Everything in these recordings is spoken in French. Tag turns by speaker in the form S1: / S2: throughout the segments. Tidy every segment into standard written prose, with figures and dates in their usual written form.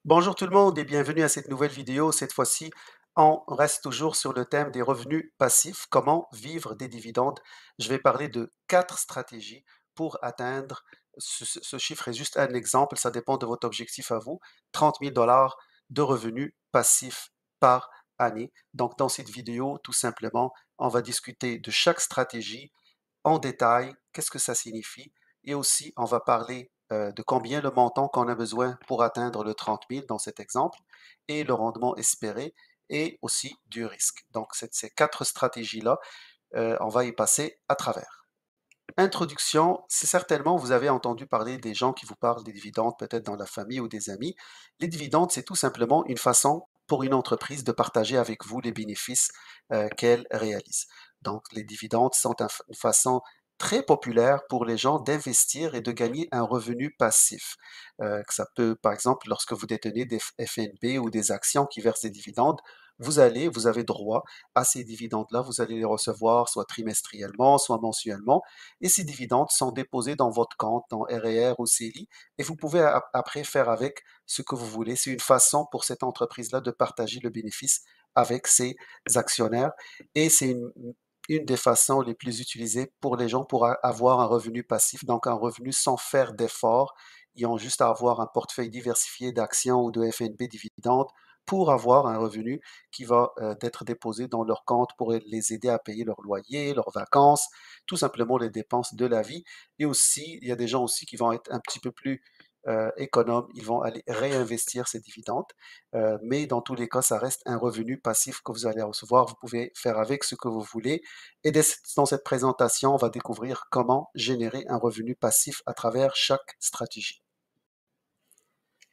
S1: Bonjour tout le monde et bienvenue à cette nouvelle vidéo. Cette fois-ci, on reste toujours sur le thème des revenus passifs, comment vivre des dividendes. Je vais parler de 4 stratégies pour atteindre, ce chiffre est juste un exemple, ça dépend de votre objectif à vous, 30 000 de revenus passifs par année. Donc dans cette vidéo, tout simplement, on va discuter de chaque stratégie en détail, qu'est-ce que ça signifie, et aussi on va parler de combien le montant qu'on a besoin pour atteindre le 30 000 dans cet exemple, et le rendement espéré, et aussi du risque. Donc ces quatre stratégies-là, on va y passer à travers. Introduction, c'est certainement, vous avez entendu parler des gens qui vous parlent des dividendes, peut-être dans la famille ou des amis. Les dividendes, c'est tout simplement une façon pour une entreprise de partager avec vous les bénéfices qu'elle réalise. Donc, les dividendes sont une façon très populaire pour les gens d'investir et de gagner un revenu passif. Que ça peut, par exemple, lorsque vous détenez des FNB ou des actions qui versent des dividendes, vous avez droit à ces dividendes-là, vous allez les recevoir soit trimestriellement, soit mensuellement, et ces dividendes sont déposés dans votre compte, dans REER ou CELI, et vous pouvez après faire avec ce que vous voulez. C'est une façon pour cette entreprise-là de partager le bénéfice avec ses actionnaires, et c'est une des façons les plus utilisées pour les gens pour avoir un revenu passif, donc un revenu sans faire d'effort. Ils ont juste à avoir un portefeuille diversifié d'actions ou de FNB dividendes pour avoir un revenu qui va être déposé dans leur compte pour les aider à payer leur loyer, leurs vacances, tout simplement les dépenses de la vie. Et aussi, il y a des gens aussi qui vont être un petit peu plus économes, ils vont aller réinvestir ces dividendes, mais dans tous les cas, ça reste un revenu passif que vous allez recevoir. Vous pouvez faire avec ce que vous voulez. Et dans cette présentation, on va découvrir comment générer un revenu passif à travers chaque stratégie.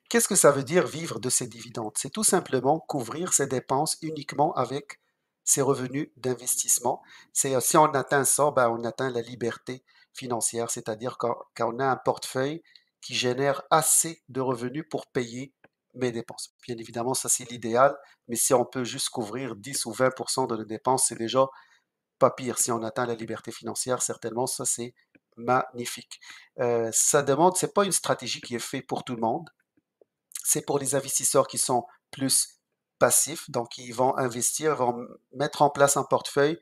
S1: Qu'est-ce que ça veut dire vivre de ces dividendes? C'est tout simplement couvrir ses dépenses uniquement avec ses revenus d'investissement. C'est si on atteint ça, ben, on atteint la liberté financière, c'est-à-dire quand on a un portefeuille qui génère assez de revenus pour payer mes dépenses. Bien évidemment, ça c'est l'idéal, mais si on peut juste couvrir 10 ou 20% de nos dépenses, c'est déjà pas pire. Si on atteint la liberté financière, certainement, ça c'est magnifique. Ça demande, c'est pas une stratégie qui est faite pour tout le monde. C'est pour les investisseurs qui sont plus passifs, donc ils vont investir, ils vont mettre en place un portefeuille,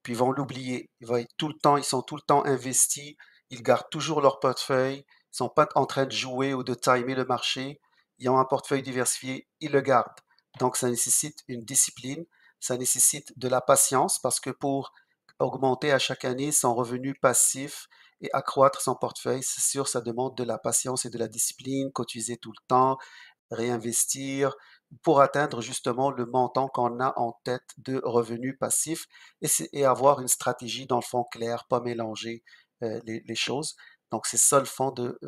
S1: puis ils vont l'oublier. Ils sont tout le temps investis, ils gardent toujours leur portefeuille, ils ne sont pas en train de jouer ou de timer le marché. Ils ont un portefeuille diversifié, ils le gardent. Donc ça nécessite une discipline, ça nécessite de la patience parce que pour augmenter à chaque année son revenu passif et accroître son portefeuille, c'est sûr, ça demande de la patience et de la discipline, cotiser tout le temps, réinvestir pour atteindre justement le montant qu'on a en tête de revenus passifs et avoir une stratégie dans le fond claire, pas mélanger les choses. Donc c'est ça le fond de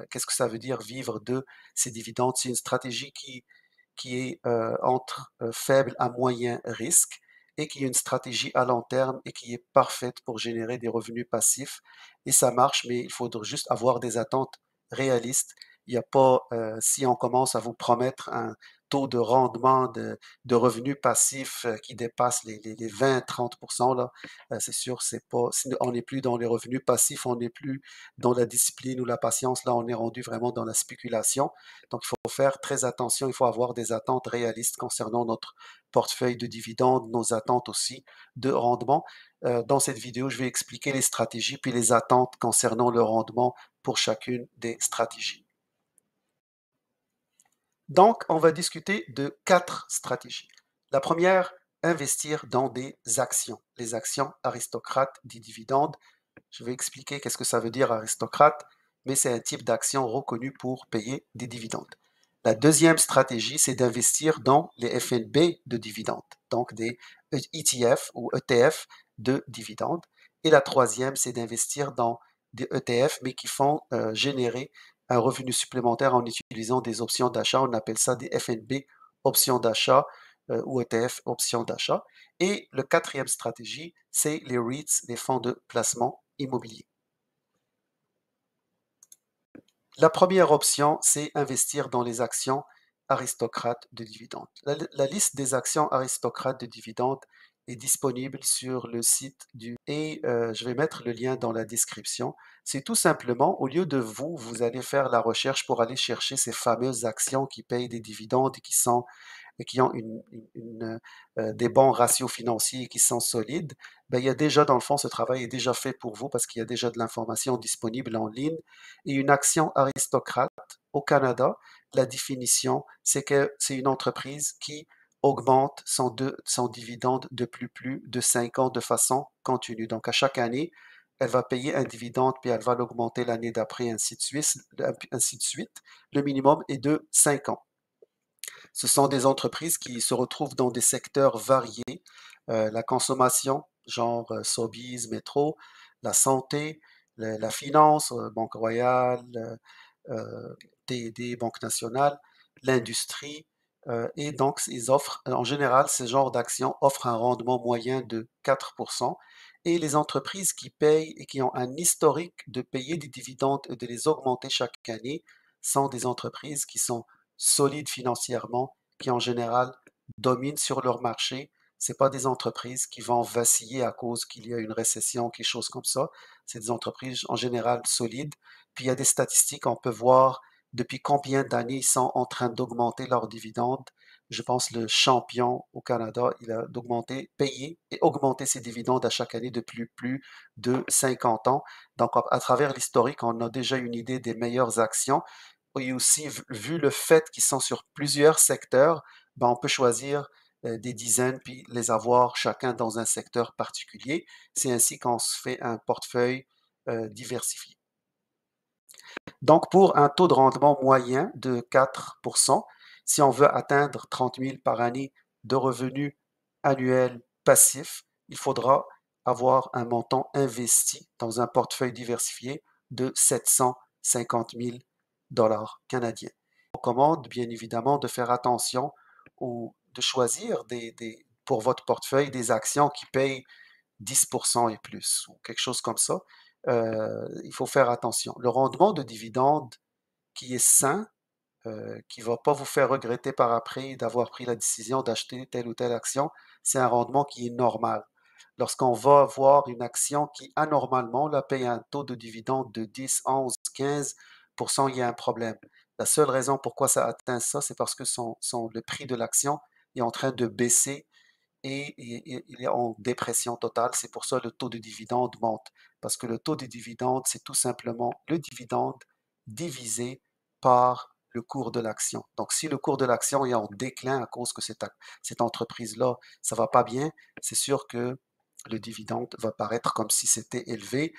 S1: qu'est-ce que ça veut dire vivre de ces dividendes. C'est une stratégie qui est entre faible à moyen risque et qui est une stratégie à long terme et qui est parfaite pour générer des revenus passifs. Et ça marche, mais il faudra juste avoir des attentes réalistes. Il n'y a pas, si on commence à vous promettre un taux de rendement de revenus passifs qui dépasse les 20-30%, là, c'est sûr, on n'est plus dans les revenus passifs, on n'est plus dans la discipline ou la patience, là, on est rendu vraiment dans la spéculation. Donc, il faut faire très attention, il faut avoir des attentes réalistes concernant notre portefeuille de dividendes, nos attentes aussi de rendement. Dans cette vidéo, je vais expliquer les stratégies puis les attentes concernant le rendement pour chacune des stratégies. Donc, on va discuter de 4 stratégies. La première, investir dans des actions, les actions aristocrates des dividendes. Je vais expliquer qu'est-ce que ça veut dire aristocrate, mais c'est un type d'action reconnu pour payer des dividendes. La deuxième stratégie, c'est d'investir dans les FNB de dividendes, donc des ETF ou ETF de dividendes. Et la troisième, c'est d'investir dans des ETF, mais qui font générer un revenu supplémentaire en utilisant des options d'achat. On appelle ça des FNB options d'achat ou ETF options d'achat. Et le quatrième stratégie, c'est les REITs, les fonds de placement immobilier. La première option, c'est investir dans les actions aristocrates de dividendes. La liste des actions aristocrates de dividendes est disponible sur le site je vais mettre le lien dans la description. C'est tout simplement, au lieu de vous allez faire la recherche pour aller chercher ces fameuses actions qui payent des dividendes et qui ont des bons ratios financiers qui sont solides, ben, il y a déjà, dans le fond, ce travail est déjà fait pour vous parce qu'il y a déjà de l'information disponible en ligne. Et une action aristocrate au Canada, la définition, c'est que c'est une entreprise qui augmente son dividende de plus de 5 ans de façon continue. Donc, à chaque année, elle va payer un dividende, puis elle va l'augmenter l'année d'après, ainsi de suite, ainsi de suite. Le minimum est de 5 ans. Ce sont des entreprises qui se retrouvent dans des secteurs variés, la consommation, genre Sobeys, Métro, la santé, la finance, Banque Royale, TD, Banque Nationale, l'industrie, et donc ils offrent, en général, ce genre d'actions offrent un rendement moyen de 4%. Et les entreprises qui payent et qui ont un historique de payer des dividendes et de les augmenter chaque année sont des entreprises qui sont solides financièrement, qui en général dominent sur leur marché. C'est pas des entreprises qui vont vaciller à cause qu'il y a une récession, quelque chose comme ça. C'est des entreprises en général solides. Puis il y a des statistiques, on peut voir depuis combien d'années ils sont en train d'augmenter leurs dividendes. Je pense le champion au Canada, il a d'augmenter, payer et augmenter ses dividendes à chaque année depuis plus de 50 ans. Donc, à travers l'historique, on a déjà une idée des meilleures actions. Et aussi, vu le fait qu'ils sont sur plusieurs secteurs, ben, on peut choisir des dizaines puis les avoir chacun dans un secteur particulier. C'est ainsi qu'on se fait un portefeuille diversifié. Donc, pour un taux de rendement moyen de 4%, si on veut atteindre 30 000 par année de revenus annuels passifs, il faudra avoir un montant investi dans un portefeuille diversifié de 750 000 dollars canadiens. Je vous recommande bien évidemment de faire attention ou de choisir pour votre portefeuille des actions qui payent 10% et plus, ou quelque chose comme ça. Il faut faire attention. Le rendement de dividende qui est sain, qui ne va pas vous faire regretter par après d'avoir pris la décision d'acheter telle ou telle action, c'est un rendement qui est normal. Lorsqu'on va voir une action qui anormalement là, paye un taux de dividende de 10, 11, 15%, il y a un problème. La seule raison pourquoi ça atteint ça, c'est parce que le prix de l'action est en train de baisser et il est en dépression totale. C'est pour ça que le taux de dividende monte. Parce que le taux de dividende, c'est tout simplement le dividende divisé par le cours de l'action. Donc, si le cours de l'action est en déclin à cause que cette entreprise-là, ça va pas bien, c'est sûr que le dividende va paraître comme si c'était élevé.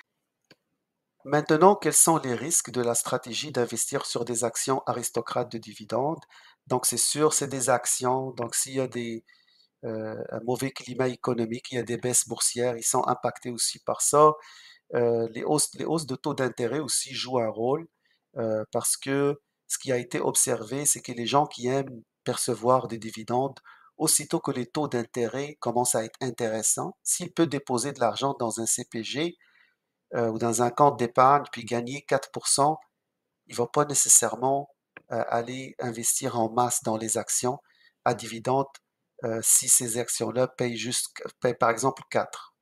S1: Maintenant, quels sont les risques de la stratégie d'investir sur des actions aristocrates de dividendes? Donc, c'est sûr, c'est des actions. Donc, s'il y a un mauvais climat économique, il y a des baisses boursières, ils sont impactés aussi par ça. Les hausses de taux d'intérêt aussi jouent un rôle parce que ce qui a été observé, c'est que les gens qui aiment percevoir des dividendes, aussitôt que les taux d'intérêt commencent à être intéressants, s'il peut déposer de l'argent dans un CPG ou dans un compte d'épargne puis gagner 4%, il ne va pas nécessairement aller investir en masse dans les actions à dividendes si ces actions-là payent par exemple 4.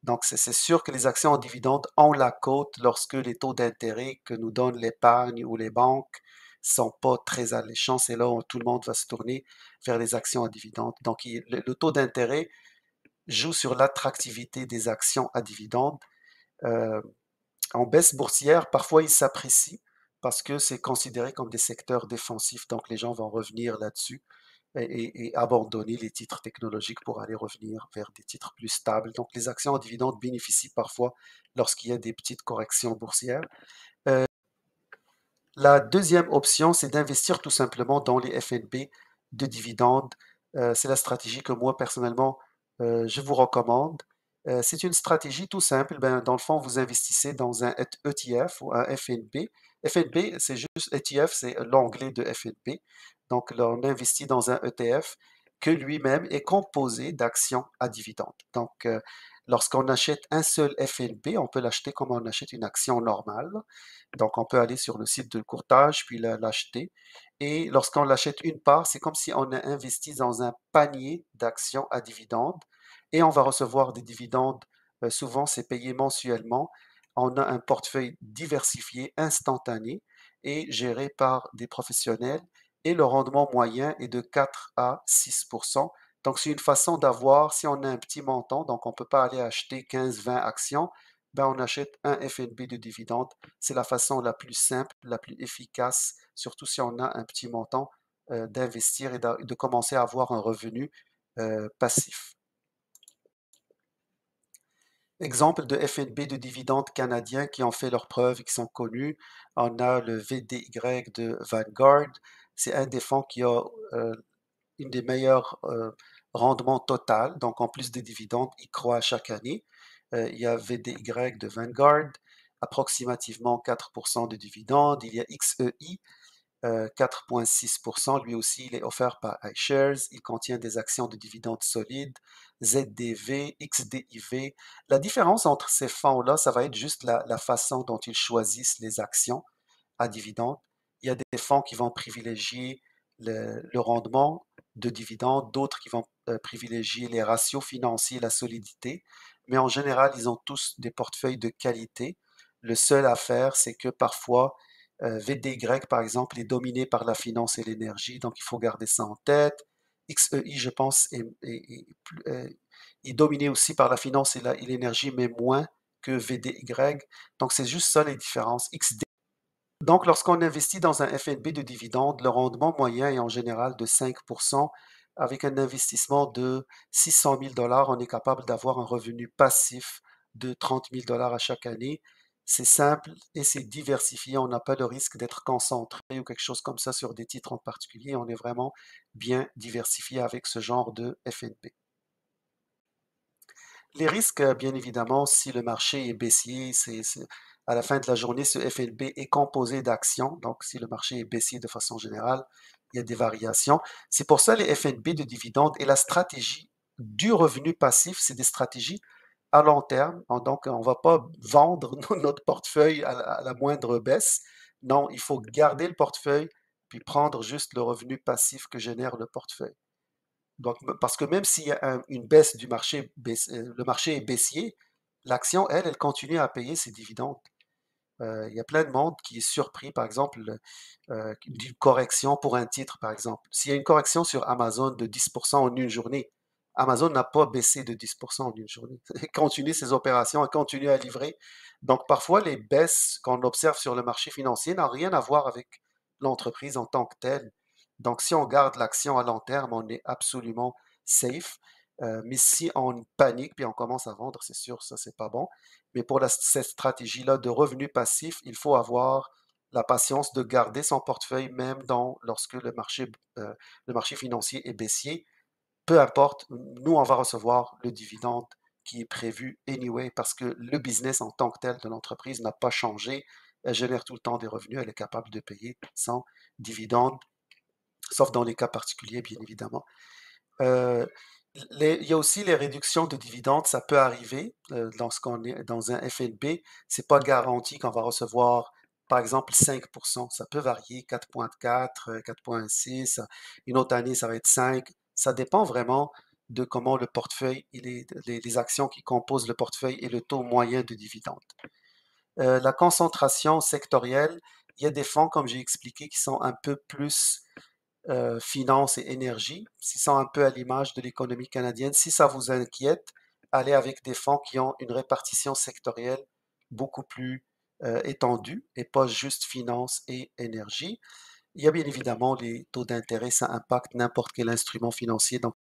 S1: Donc, c'est sûr que les actions en dividendes ont la cote lorsque les taux d'intérêt que nous donnent l'épargne ou les banques sont pas très alléchants. C'est là où tout le monde va se tourner vers les actions à dividendes. Donc, le taux d'intérêt joue sur l'attractivité des actions à dividendes. Euh, En baisse boursière, parfois il s'apprécie parce que c'est considéré comme des secteurs défensifs, donc les gens vont revenir là-dessus et abandonner les titres technologiques pour aller revenir vers des titres plus stables. Donc les actions en dividendes bénéficient parfois lorsqu'il y a des petites corrections boursières. Euh, la deuxième option, c'est d'investir tout simplement dans les FNB de dividendes. C'est la stratégie que moi, personnellement, je vous recommande. C'est une stratégie tout simple. Ben, dans le fond, vous investissez dans un ETF ou un FNB. FNB, c'est juste ETF, c'est l'onglet de FNB. Donc, là, on investit dans un ETF que lui-même est composé d'actions à dividendes. Donc, lorsqu'on achète un seul FNB, on peut l'acheter comme on achète une action normale. Donc, on peut aller sur le site de courtage, puis l'acheter. Et lorsqu'on l'achète une part, c'est comme si on a investi dans un panier d'actions à dividendes. et on va recevoir des dividendes. Souvent, c'est payé mensuellement. On a un portefeuille diversifié, instantané et géré par des professionnels et le rendement moyen est de 4 à 6%. Donc, c'est une façon d'avoir, si on a un petit montant, donc on ne peut pas aller acheter 15, 20 actions, ben on achète un FNB de dividende. C'est la façon la plus simple, la plus efficace, surtout si on a un petit montant, d'investir et de commencer à avoir un revenu passif. Exemple de FNB de dividendes canadiens qui ont fait leurs preuves et qui sont connus. On a le VDY de Vanguard. C'est un des fonds qui a une des meilleurs rendements total. Donc, en plus des dividendes, il croît chaque année. Il y a VDY de Vanguard, approximativement 4% de dividendes. Il y a XEI, 4,6%. Lui aussi, il est offert par iShares. Il contient des actions de dividendes solides, ZDV, XDIV. La différence entre ces fonds-là, ça va être juste la façon dont ils choisissent les actions à dividendes. Il y a des fonds qui vont privilégier le rendement de dividendes, d'autres qui vont privilégier les ratios financiers, la solidité. Mais en général, ils ont tous des portefeuilles de qualité. Le seul à faire, c'est que parfois, VDY, par exemple, est dominé par la finance et l'énergie, donc il faut garder ça en tête. XEI, je pense, est dominé aussi par la finance et l'énergie, mais moins que VDY. Donc, c'est juste ça les différences. Donc, lorsqu'on investit dans un FNB de dividende, le rendement moyen est en général de 5%. Avec un investissement de 600 000 dollars, on est capable d'avoir un revenu passif de 30 000 dollars à chaque année. C'est simple et c'est diversifié. On n'a pas le risque d'être concentré ou quelque chose comme ça sur des titres en particulier. On est vraiment bien diversifié avec ce genre de FNB. Les risques, bien évidemment, si le marché est baissier, à la fin de la journée, ce FNB est composé d'actions. Donc, si le marché est baissier de façon générale, il y a des variations. C'est pour ça les FNB de dividendes et la stratégie du revenu passif, c'est des stratégies à long terme. Donc, on ne va pas vendre notre portefeuille à la moindre baisse. Non, il faut garder le portefeuille puis prendre juste le revenu passif que génère le portefeuille. Donc, parce que même s'il y a une baisse du marché, le marché est baissier, l'action, elle continue à payer ses dividendes. Il y a plein de monde qui est surpris, par exemple, d'une correction pour un titre, par exemple. S'il y a une correction sur Amazon de 10% en une journée, Amazon n'a pas baissé de 10% en une journée. Elle continue ses opérations, elle continue à livrer. Donc, parfois, les baisses qu'on observe sur le marché financier n'ont rien à voir avec l'entreprise en tant que telle. Donc, si on garde l'action à long terme, on est absolument safe. Mais si on panique puis on commence à vendre, c'est sûr, ça, c'est pas bon. Mais pour cette stratégie-là de revenu passif, il faut avoir la patience de garder son portefeuille même lorsque le marché financier est baissier. Peu importe, nous, on va recevoir le dividende qui est prévu anyway parce que le business en tant que tel de l'entreprise n'a pas changé. Elle génère tout le temps des revenus, elle est capable de payer sans dividende, sauf dans les cas particuliers, bien évidemment. Euh, il y a aussi les réductions de dividendes, ça peut arriver lorsqu'on est dans un FNB. C'est pas garanti qu'on va recevoir, par exemple, 5%. Ça peut varier, 4,4, 4,6. Une autre année, ça va être 5. Ça dépend vraiment de comment le portefeuille, les actions qui composent le portefeuille et le taux moyen de dividende. La concentration sectorielle, il y a des fonds, comme j'ai expliqué, qui sont un peu plus finance et énergie, s'ils sont un peu à l'image de l'économie canadienne. Si ça vous inquiète, allez avec des fonds qui ont une répartition sectorielle beaucoup plus étendue et pas juste finance et énergie. Il y a bien évidemment les taux d'intérêt, ça impacte n'importe quel instrument financier. Donc,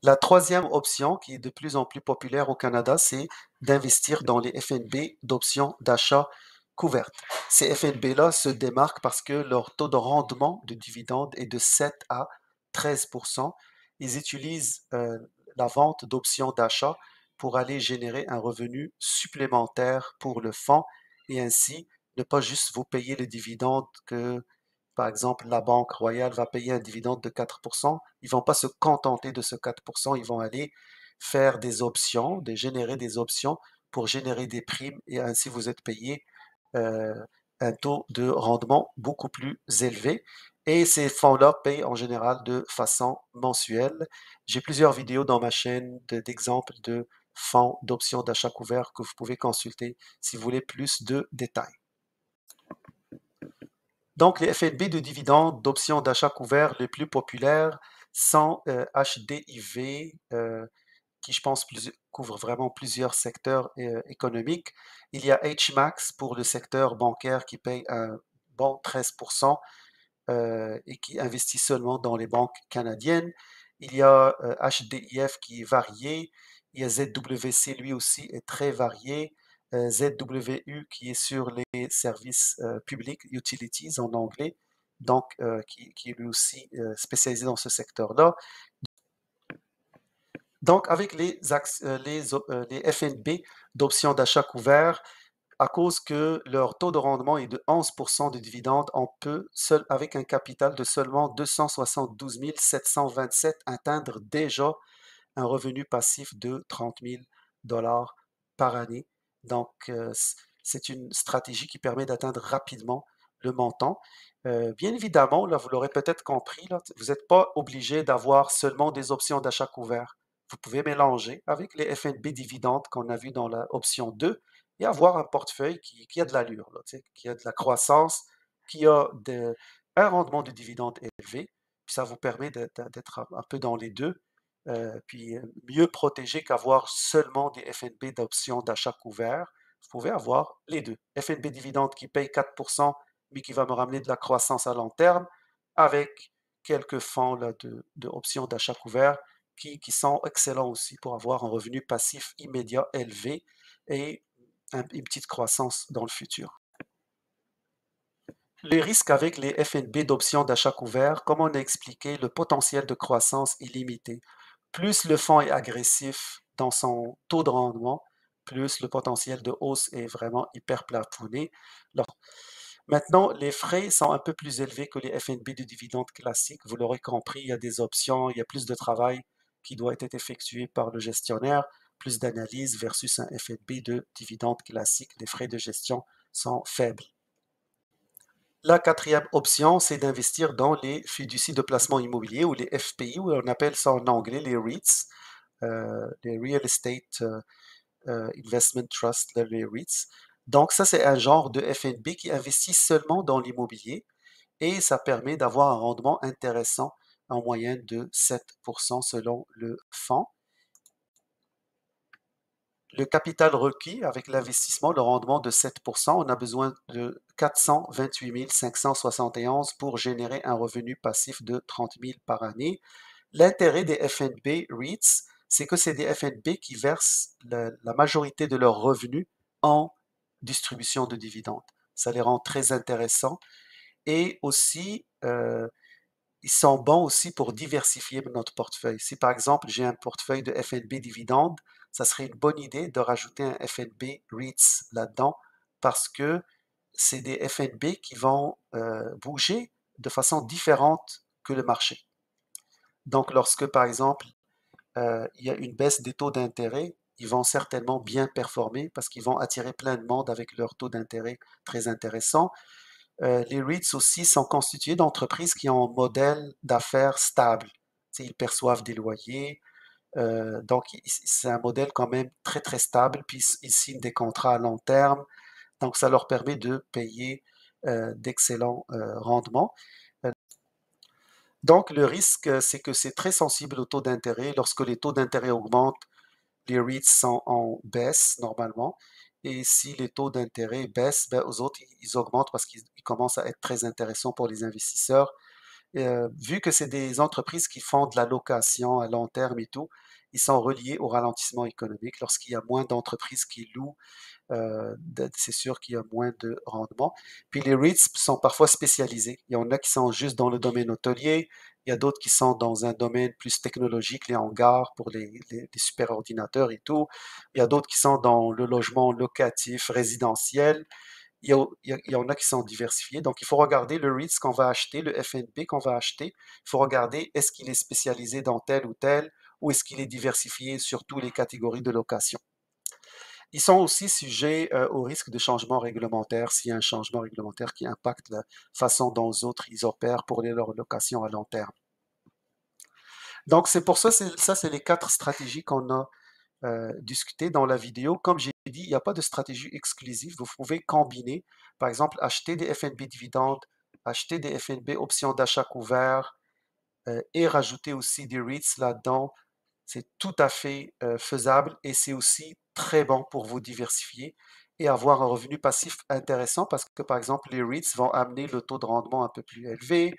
S1: la troisième option qui est de plus en plus populaire au Canada, c'est d'investir dans les FNB d'options d'achat couvertes. Ces FNB-là se démarquent parce que leur taux de rendement de dividendes est de 7 à 13%. Ils utilisent la vente d'options d'achat pour aller générer un revenu supplémentaire pour le fonds et ainsi ne pas juste vous payer les dividendes que par exemple, la Banque Royale va payer un dividende de 4%. Ils ne vont pas se contenter de ce 4%, ils vont aller faire des options, générer des options pour générer des primes et ainsi vous êtes payé euh, un taux de rendement beaucoup plus élevé. Et ces fonds-là payent en général de façon mensuelle. J'ai plusieurs vidéos dans ma chaîne d'exemples de fonds d'options d'achat couvert que vous pouvez consulter si vous voulez plus de détails. Donc, les FNB de dividendes d'options d'achat couvert les plus populaires sont HDIV, qui, je pense, couvre vraiment plusieurs secteurs économiques. Il y a HMAX pour le secteur bancaire qui paye un bon 13% et qui investit seulement dans les banques canadiennes. Il y a HDIF qui est varié. Il y a ZWC, lui aussi, est très varié. ZWU qui est sur les services publics, utilities en anglais, donc qui est lui aussi spécialisé dans ce secteur-là. Donc, avec les FNB d'options d'achat couvert, à cause que leur taux de rendement est de 11% de dividendes, on peut, avec un capital de seulement 272 727, atteindre déjà un revenu passif de 30 000 dollars par année. Donc, c'est une stratégie qui permet d'atteindre rapidement le montant. Bien évidemment, là, vous l'aurez peut-être compris, là, vous n'êtes pas obligé d'avoir seulement des options d'achat couvert. Vous pouvez mélanger avec les FNB dividendes qu'on a vu dans l'option 2 et avoir un portefeuille qui a de l'allure, qui a de la croissance, qui a un rendement de dividende élevé. Puis ça vous permet d'être un peu dans les deux puis mieux protégé qu'avoir seulement des FNB d'options d'achat couvert. Vous pouvez avoir les deux. FNB dividende qui paye 4%, mais qui va me ramener de la croissance à long terme, avec quelques fonds là, d'options d'achat couvert qui sont excellents aussi pour avoir un revenu passif immédiat élevé et une petite croissance dans le futur. Les risques avec les FNB d'options d'achat couvert, comme on a expliqué, le potentiel de croissance est limité. Plus le fonds est agressif dans son taux de rendement, plus le potentiel de hausse est vraiment hyper plafonné. Maintenant, les frais sont un peu plus élevés que les FNB de dividendes classiques. Vous l'aurez compris, il y a des options, il y a plus de travail qui doit être effectué par le gestionnaire, plus d'analyse versus un FNB de dividendes classique. Les frais de gestion sont faibles. La quatrième option, c'est d'investir dans les fiducies de placement immobilier ou les FPI, ou on appelle ça en anglais les REITs, les Real Estate Investment Trust, les REITs. Donc ça, c'est un genre de FNB qui investit seulement dans l'immobilier et ça permet d'avoir un rendement intéressant en moyenne de 7% selon le fonds. Le capital requis avec l'investissement, le rendement de 7%, on a besoin de 428 571 pour générer un revenu passif de 30 000 par année. L'intérêt des FNB REITs, c'est que c'est des FNB qui versent la majorité de leurs revenus en distribution de dividendes. Ça les rend très intéressants et aussi ils sont bons aussi pour diversifier notre portefeuille. Si par exemple j'ai un portefeuille de FNB dividendes, ça serait une bonne idée de rajouter un FNB REITs là-dedans parce que c'est des FNB qui vont bouger de façon différente que le marché. Donc lorsque par exemple il y a une baisse des taux d'intérêt, ils vont certainement bien performer parce qu'ils vont attirer plein de monde avec leurs taux d'intérêt très intéressants. Les REITs aussi sont constitués d'entreprises qui ont un modèle d'affaires stable. Ils perçoivent des loyers, donc c'est un modèle quand même très très stable, puis ils signent des contrats à long terme, donc ça leur permet de payer d'excellents rendements. Euh, donc le risque, c'est que c'est très sensible au taux d'intérêt. Lorsque les taux d'intérêt augmentent, les REITs sont en baisse normalement. Et si les taux d'intérêt baissent, ben, aux autres, ils augmentent parce qu'ils commencent à être très intéressants pour les investisseurs. Vu que c'est des entreprises qui font de la location à long terme et tout, ils sont reliés au ralentissement économique. Lorsqu'il y a moins d'entreprises qui louent, c'est sûr qu'il y a moins de rendement. Puis les REITs sont parfois spécialisés. Il y en a qui sont juste dans le domaine hôtelier, il y a d'autres qui sont dans un domaine plus technologique, les hangars pour les superordinateurs et tout. Il y a d'autres qui sont dans le logement locatif, résidentiel. Il y en a qui sont diversifiés. Donc, il faut regarder le REITs qu'on va acheter, le FNB qu'on va acheter. Il faut regarder est-ce qu'il est spécialisé dans tel ou est-ce qu'il est diversifié sur toutes les catégories de location. Ils sont aussi sujets, au risque de changement réglementaire, s'il y a un changement réglementaire qui impacte la façon dont les autres ils opèrent pour leur location à long terme. Donc c'est pour ça, c'est les 4 stratégies qu'on a, discutées dans la vidéo. Comme j'ai dit, il n'y a pas de stratégie exclusive. Vous pouvez combiner, par exemple, acheter des FNB dividendes, acheter des FNB options d'achat couvert, et rajouter aussi des REITs là-dedans. C'est tout à fait faisable et c'est aussi très bon pour vous diversifier et avoir un revenu passif intéressant parce que, par exemple, les REITs vont amener le taux de rendement un peu plus élevé.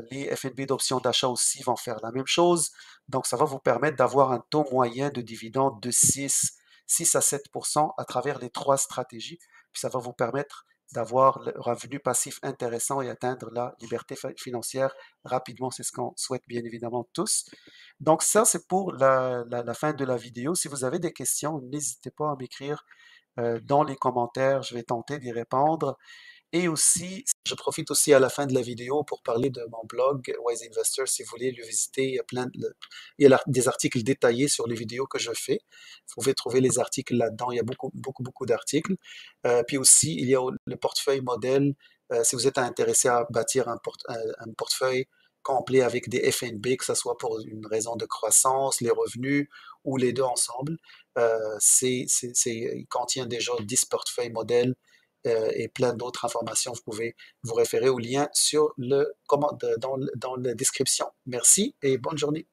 S1: Les FNB d'options d'achat aussi vont faire la même chose. Donc, ça va vous permettre d'avoir un taux moyen de dividende de 6 à 7 à travers les trois stratégies. Puis, ça va vous permettre d'avoir le revenu passif intéressant et atteindre la liberté financière rapidement. C'est ce qu'on souhaite bien évidemment tous. Donc ça, c'est pour la fin de la vidéo. Si vous avez des questions, n'hésitez pas à m'écrire dans les commentaires. Je vais tenter d'y répondre. Et aussi, je profite aussi à la fin de la vidéo pour parler de mon blog Wise Investor. Si vous voulez le visiter, il y a des articles détaillés sur les vidéos que je fais. Vous pouvez trouver les articles là-dedans. Il y a beaucoup, beaucoup, beaucoup d'articles. Puis aussi, il y a le portefeuille modèle. Si vous êtes intéressé à bâtir un portefeuille complet avec des FNB, que ce soit pour une raison de croissance, les revenus ou les deux ensemble, il contient déjà 10 portefeuilles modèles et plein d'autres informations. Vous pouvez vous référer au lien sur dans la description. Merci et bonne journée.